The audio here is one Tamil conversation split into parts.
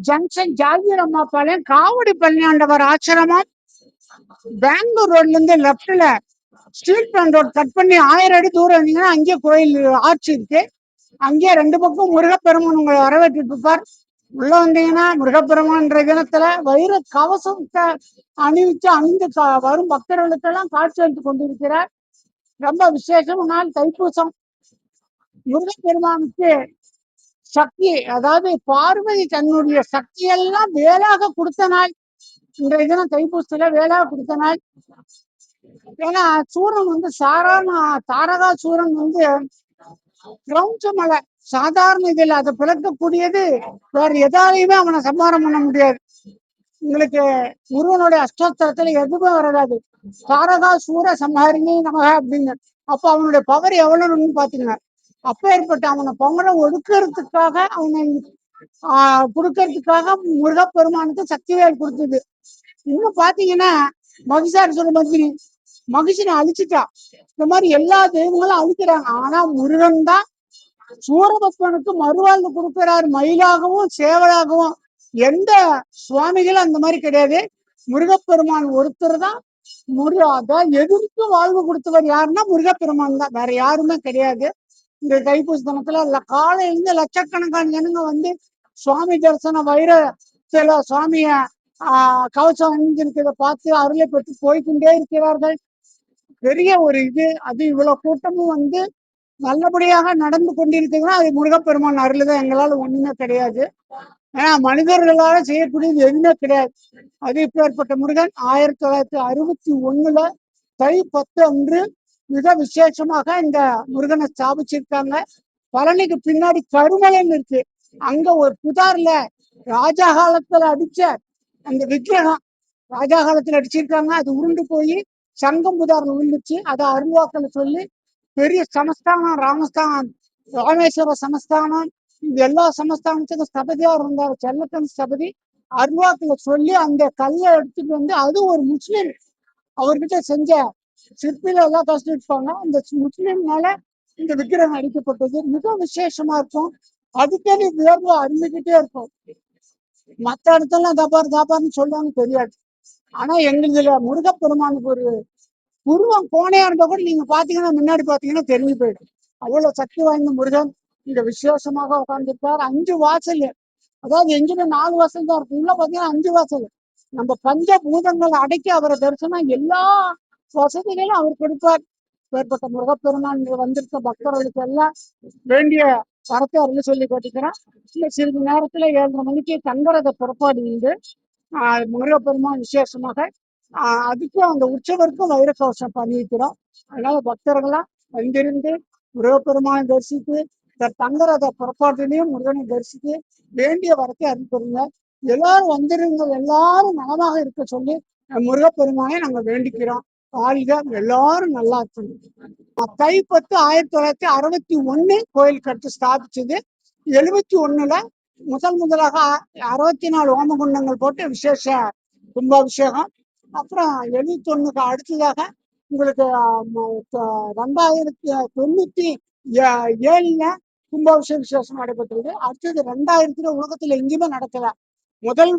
ஜங்ஷன் ஜாகீர் அம்மா பாளையம் காவடி பழனியாண்டவர் ஆசிரமம் பெங்களூர் ரோட்ல இருந்து லெப்ட்ல ஸ்டீல் பிளான்ட் ரோட் கட் பண்ணி 1000 அடி தூரம் இருந்தீங்கன்னா அங்கே கோயில் ஆட்சி இருக்கு. அங்கே ரெண்டு பக்கம் முருகப்பெருமான் உங்களை வரவேற்றுட்டு இருப்பார். உள்ள வந்தீங்கன்னா முருகப்பெருமான் தினத்துல வைர கவசத்தை அணிந்து வரும் பக்தர்களுக்கெல்லாம் காட்சி அளித்து கொண்டிருக்கிறார். ரொம்ப விசேஷம் நாள் தைப்பூசம். முருகப்பெருமானுக்கு சக்தி, அதாவது பார்வதி தன்னுடைய சக்தியெல்லாம் வேலாக கொடுத்த நாள் இன்றைய தினம். தைப்பூசத்துல வேலாக கொடுத்த நாள். ஏன்னா சூரன் வந்து சாதாரண தாரகா சூரன் வந்து கிரௌஞ்ச மலை சாதாரண இதில் அதை பிளக்கக்கூடியது வேற எதாலையுமே அவனை சம்மாரம் பண்ண முடியாது. உங்களுக்கு முருகனுடைய அஷ்டோத்திரத்துல எதுவுமே வராது. தாரகா சூர சம்ஹாரிணி நமக அப்படின்னு. அப்ப அவனுடைய பவர் எவ்வளவுன்னு பாத்தீங்கன்னா, அப்ப ஏற்பட்ட அவனை பொங்கலை ஒடுக்கிறதுக்காக அவனை கொடுக்கறதுக்காக முருகப்பெருமானுக்கு சக்திவேல் கொடுத்தது. இன்னும் பாத்தீங்கன்னா மகிஷாசுர மந்திரி மகிஷனை அழிச்சுட்டா. இந்த மாதிரி எல்லா தெய்வங்களும் அழிக்கிறாங்க. ஆனா முருகன் தான் சூரபத்மனுக்கு மறுவாழ்வு கொடுக்கிறார். மயிலாகவும் சேவலாகவும் எந்த சுவாமிகளும் அந்த மாதிரி கிடையாது. முருகப்பெருமான் ஒருத்தர் தான் அதான் எதிர்த்து வாழ்வு கொடுத்தவர் யாருன்னா முருகப்பெருமான் தான், வேற யாருமே கிடையாது. இந்த தைப்பூச தினத்துல காலையிலிருந்து லட்சக்கணக்கான ஜனங்க வந்து சுவாமி தரிசனம் வைரத்துல சுவாமிய கவசம் அணிஞ்சிருக்கிறத பார்த்து அருளை பெற்று போய்கொண்டே இருக்கிறார்கள். பெரிய ஒரு இது. அது இவ்வளவு கூட்டமும் வந்து நல்லபடியாக நடந்து கொண்டிருக்குன்னா அது முருகப்பெருமான் அருள்தான். எங்களால ஒண்ணுமே கிடையாது. ஏன்னா மனிதர்களால செய்யக்கூடியது எதுவுமே கிடையாது. அது இப்பேற்பட்ட முருகன் 1961 தை 10 அன்று மிக விசேஷமாக இந்த முருகனை ஸ்தாபிச்சிருக்காங்க. பழனிக்கு பின்னாடி கருமலைன்னு இருக்கு. அங்க ஒரு புதார்ல ராஜா காலத்துல அடிச்ச அந்த விக்கிரகம் ராஜா காலத்துல அடிச்சிருக்காங்க. அது உருண்டு போய் சங்கம் புதார்ல விழுந்துச்சு. அதை அருள்வாக்கல சொல்லி பெரிய சமஸ்தானம் ராமஸ்தானம் ராமேஸ்வர சமஸ்தானம் இது எல்லா சமஸ்தானத்துக்கும் ஸ்தபதியா இருந்தார் செல்லத்தன் ஸ்தபதி. அருள்வாக்குல சொல்லி அந்த கல்லை எடுத்துட்டு வந்து அது ஒரு முஸ்லீம் அவர்கிட்ட செஞ்ச சிற்பில எல்லாம் கஷ்டிருப்பாங்க. அந்த முஸ்லீம்னால இந்த விக்கிரகம் அடிக்கப்பட்டது. மிக விசேஷமா இருக்கும். அடிக்கடி வியர்வு அறிஞ்சுக்கிட்டே இருக்கும். மற்ற இடத்தெல்லாம் தாப்பார்னு சொல்லுவாங்க தெரியாது. ஆனா எங்களுதுல முருகப்பெருமானுக்கு ஒரு உருவம் கோணையா இருந்தா கூட நீங்க பாத்தீங்கன்னா முன்னாடி பாத்தீங்கன்னா தெரிஞ்சு போயிடும். அவ்வளவு சக்தி வாய்ந்த முருகன் இங்க விசேஷமாக உட்கார்ந்துருக்கார். 5 வாசல், அதாவது எங்கிட்ட 4 வாசல் தான் இருக்கு. உள்ள பாத்தீங்கன்னா 5 வாசல். நம்ம பஞ்ச பூதங்கள் அடக்கி அவரை தரிசனம் எல்லா வசதிகளும் அவர் கொடுப்பார். ஏற்பட்ட முருகப்பெருமான் வந்திருக்க பக்தர்களுக்கு எல்லாம் வேண்டிய வரத்தை அருள் சொல்லி கேட்டுக்கிறேன். இல்ல சிறிது நேரத்துல 7:30 மணிக்கு தங்கரத புறப்பாடு உண்டு. முருகப்பெருமான் விசேஷமாக அதுக்கும் அந்த உற்சவருக்கும் வைரக்கவசம் பண்ணியிருக்கிறோம். அதனால பக்தர்களா வந்திருந்து முருகப்பெருமானை தரிசித்து தங்கரத புறப்பாட்டிலையும் முருகனை தரிசித்து வேண்டிய வரத்தை அறிவிக்கிறீங்க. எல்லாரும் வந்துருங்க, எல்லாரும் நலமாக இருக்க சொல்லி முருகப்பெருமானை நாங்க வேண்டிக்கிறோம். வாழ்க, எல்லாரும் நல்லா இருக்கணும். தை 10 1961 கோயில் கட்டு ஸ்தாபிச்சது. 71 முதலாக 64 ஓமகுண்டங்கள் போட்டு விசேஷ கும்பாபிஷேகம். அப்புறம் 71 அடுத்ததாக உங்களுக்கு 2097 கும்பாபிஷேக விசேஷம் நடைபெற்றது. அடுத்தது 2000 உலகத்துல எங்கேயுமே நடக்கல.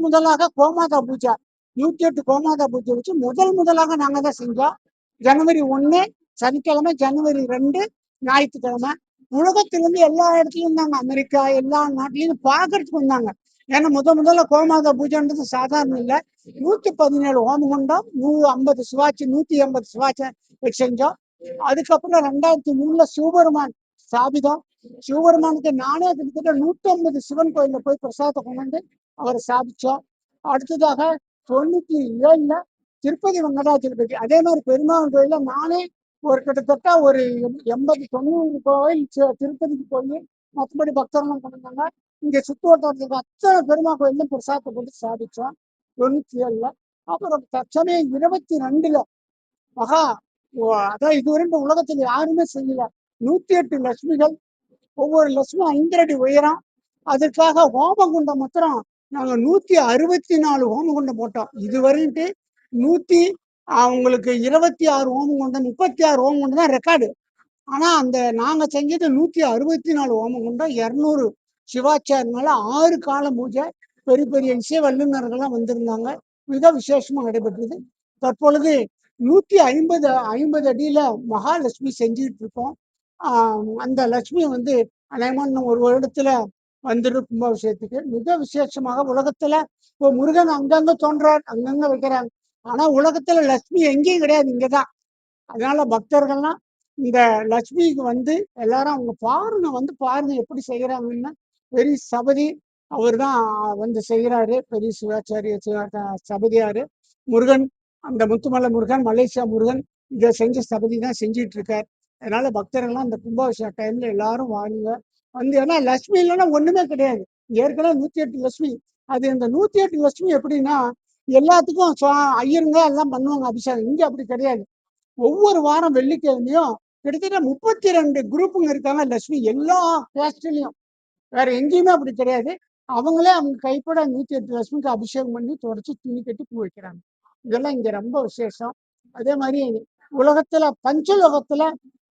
முதலாக கோமாதா பூஜை 108 கோமாதா பூஜை வச்சு முதலாக நாங்க தான் செஞ்சோம். ஜனவரி 1 சனிக்கிழமை, ஜனவரி 2 ஞாயிற்றுக்கிழமை. உலகத்திலிருந்து எல்லா இடத்துலயும் இருந்தாங்க. அமெரிக்கா எல்லா நாட்டிலையும் பாக்குறதுக்கு வந்தாங்க. ஏன்னா முதல்ல கோமாதா பூஜைன்றது சாதாரண இல்லை. 117 ஹோமகுண்டம், 150 சிவாச்சி, 180 சிவாச்சி செஞ்சோம். அதுக்கப்புறம் 2003 சிவபெருமான் ஸ்தாபிதம். சிவபெருமானுக்கு நானே கிட்டத்தட்ட 150 சிவன் கோயில்ல போய் பிரசாதத்தை கொண்டு அவரை ஸ்தாபிச்சோம். அடுத்ததாக 97 திருப்பதி வெங்கடாச்சலபதி. அதே மாதிரி பெருமாள் கோயில நானே ஒரு கிட்டத்தட்ட ஒரு 80-90 கோயில் திருப்பதிக்கு போய் மற்றபடி பக்தர்களும் கொண்டாங்க. இங்க சுத்து வட்டாரத்துக்கு அத்தனை பெருமாள் கோயிலும் பிரசாதத்தை போட்டு ஸ்தாபிச்சோம் 97. அப்புறம் தற்சமயம் 22 மகா அதான் இதுவரை உலகத்துல யாருமே செய்யல 108 லட்சுமிகள். ஒவ்வொரு லட்சுமி 5 அடி உயரம். அதுக்காக ஹோமகுண்டம் மாத்திரம் நாங்க 164 ஹோமகுண்டம் போட்டோம். இதுவரைட்டு 26 ஹோமகுண்டம், 36 ஹோமகுண்டம் தான் ரெக்கார்டு. ஆனா அந்த நாங்க செஞ்சது 164 ஹோமகுண்டம், 200 சிவாச்சாரியனால 6 கால பூஜை, பெரிய பெரிய இசை வல்லுநர்கள்லாம் வந்திருந்தாங்க. மிக விசேஷமா நடைபெற்றது. தற்பொழுது 150 அடியில மகாலட்சுமி செஞ்சுட்டு இருக்கோம். அந்த லட்சுமி வந்து அநேகமா இன்னும் ஒரு வருடத்துல வந்துடும் கும்பாபிஷேகத்துக்கு. மிக விசேஷமாக உலகத்துல இப்போ முருகன் அங்கங்க தோன்றார், அங்கங்க வைக்கிறாங்க. ஆனா உலகத்துல லட்சுமி எங்கேயும் கிடையாது, இங்கதான். அதனால பக்தர்கள்லாம் இந்த லட்சுமிக்கு வந்து எல்லாரும் அவங்க பாருங்க, வந்து பாருங்க எப்படி செய்யறாங்கன்னு. பெரிய சபதி அவர் தான் வந்து செய்யறாரு, பெரிய சிவாச்சாரிய சபதியாரு முருகன், அந்த முத்துமலை முருகன், மலேசியா முருகன் இதை செஞ்ச சபதி தான் செஞ்சிட்டு இருக்கார். அதனால பக்தர்கள்லாம் இந்த கும்பாபிஷேக டைம்ல எல்லாரும் வாங்க வந்து, ஏன்னா லட்சுமி இல்லைன்னா ஒண்ணுமே கிடையாது. ஏற்கனவே 108 லட்சுமி. அது இந்த 108 லட்சுமி எப்படின்னா எல்லாத்துக்கும் ஐயருங்க எல்லாம் பண்ணுவாங்க அபிஷேகம். இங்க அப்படி கிடையாது. ஒவ்வொரு வாரம் வெள்ளிக்கிழமையும் கிட்டத்தட்ட 32 குரூப்புங்க இருக்காங்க லட்சுமி, எல்லா கேஸ்ட்லயும். வேற எங்கேயுமே அப்படி கிடையாது. அவங்களே அவங்க கைப்பட 108 லட்சுமிக்கு அபிஷேகம் பண்ணி தொடச்சு துணி கட்டி பூ வைக்கிறாங்க. இதெல்லாம் இங்க ரொம்ப விசேஷம். அதே மாதிரி உலகத்துல பஞ்சலோகத்துல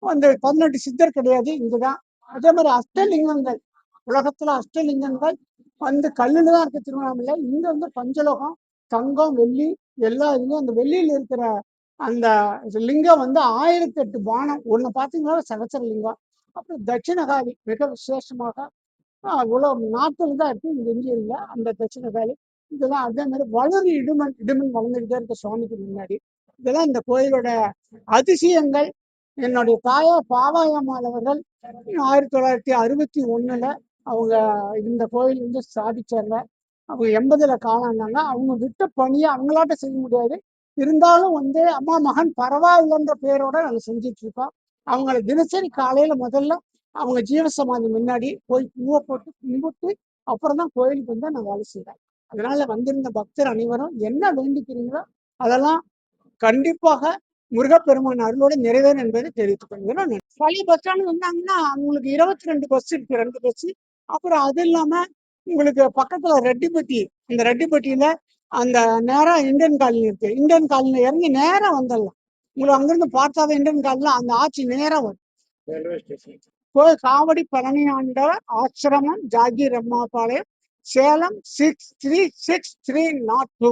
அந்த 18 சித்தர் கிடையாது, இங்கதான். அதே மாதிரி அஷ்டலிங்கங்கள், உலகத்துல அஷ்டலிங்கங்கள் வந்து கல்லுலதான் இருக்க திருவண்ணாமலை. இங்க வந்து பஞ்சலோகம், தங்கம், வெள்ளி எல்லா இதுலயும். அந்த வெள்ளியில இருக்கிற அந்த லிங்கம் வந்து 1008 பானம். ஒண்ணு பாத்தீங்கன்னா சகசர லிங்கம். அப்புறம் தட்சிணகாளி மிக விசேஷமாக உலகம் நாட்டில் தான் இருக்கு, இங்க எங்கேயும் இல்லை அந்த தட்சிணகாளி. இதெல்லாம் அதே மாதிரி வளரு இடுமன், இடுமன் வளர்ந்துகிட்டே இருக்க சுவாமிக்கு முன்னாடி. இதெல்லாம் இந்த கோயிலோட அதிசயங்கள். என்னுடைய தாயார் பாவாயம்மாள் அவர்கள் 1961 அவங்க இந்த கோயில் வந்து சாதிச்சாங்க. அவங்க 80ல காணாங்க. அவங்க விட்ட பணியை அவங்களாட்ட செய்ய முடியாது. இருந்தாலும் வந்து அம்மா மகன் பரவாயில்லைன்ற பேரோட நாங்க செஞ்சிட்டு இருக்கோம். அவங்கள தினசரி காலையில முதல்ல அவங்க ஜீவசமாதி முன்னாடி போய் பூவை போட்டு கும்பிட்டு அப்புறம் தான் கோயிலுக்கு வந்து நான் வேலை செய்வேன். அதனால வந்திருந்த பக்தர் அனைவரும் என்ன வேண்டிக்கிறீங்களோ அதெல்லாம் கண்டிப்பாக முருகப்பெருமான் அருளோடு நிறைவேறும் என்பதை தெரிவித்துக் கொள்கிறோம். பழைய பஸ் ஸ்டாண்ட் வந்தாங்கன்னா உங்களுக்கு 22 பஸ் இருக்கு, 2 பஸ். அப்புறம் அது இல்லாம உங்களுக்கு பக்கத்துல ரெட்டிப்பட்டி, அந்த ரெட்டிப்பட்டியில அந்த நேரா இந்தியன் காலனி இருக்கு. இந்தியன் காலனி இறங்கி நேரா வந்துடலாம். உங்களுக்கு அங்கிருந்து பார்த்தாவே இந்தியன் காலனி அந்த ஆட்சி நேரா வரும். காவடி பழனி ஆண்டவர் ஆசிரமம், ஜாகீர் அம்மாபாளையம், சேலம் 63630.